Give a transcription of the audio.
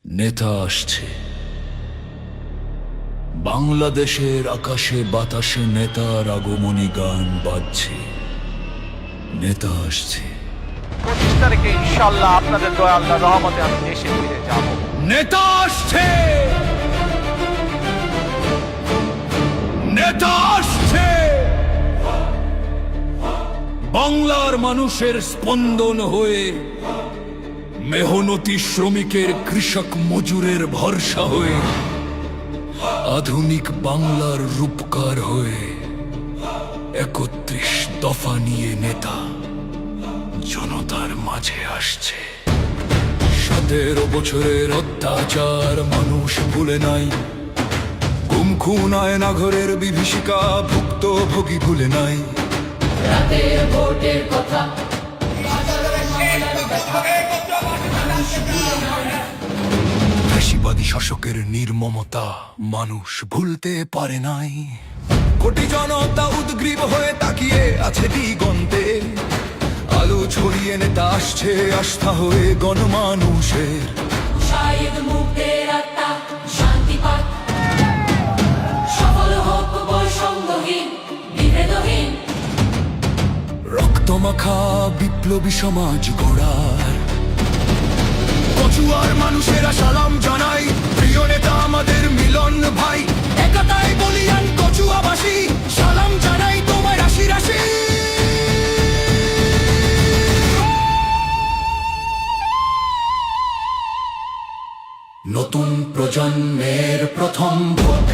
নেতা আসছে। বাংলাদেশের আকাশে বাতাসে নেতার আগমনী গান বাজছে। নেতা আসছে। 25 তারিখে ইনশাআল্লাহ আপনাদের দয়া আল্লাহর রহমতে আমি দেশে ফিরে যাব। নেতা আসছে। নেতা আসছে। বাংলার মানুষের স্পন্দন হয়ে, মেহনতি শ্রমিকের কৃষক মজুরের ভরসা হয়ে, আধুনিক বাংলার রূপকার হয়ে 31 দফা নিয়ে নেতা জনতার মাঝে আসছে। 17 বছরের অত্যাচার মানুষ ভুলে নাই, গুম খুন আয়না ঘরের বিভীষিকা ভুক্তভোগী ভুলে নাই। রাতের ভোটের কথা, বাজারের মামলার ব্যথা, মানুষ ভুলে নাই। ফ্যাসিবাদী শাসকের নির্মমতা মানুষ ভুলতে পারে নাই। কোটি জনতা উদ্গ্রীব হয়ে তাকিয়ে আছে দিগন্তে, আলো ছড়িয়ে নেতা আসছে আস্থা হয়ে গণমানুষের। শাহিদ মুক্তের আত্মা শান্তি পাক, সফল হোক বৈষম্যহীন বিভেদহীন। রক্তমাখা বিপ্লবী সমাজ গড়ার কচুয়ার মানুষেরা সালাম জানাই। প্রিয় নেতা আমাদের মিলন ভাই, একতাই বলিয়ান কচুয়াবাসী, সালাম জানাই তোমায় রাশি রাশি। নতুন প্রজন্মের প্রথম ভোট,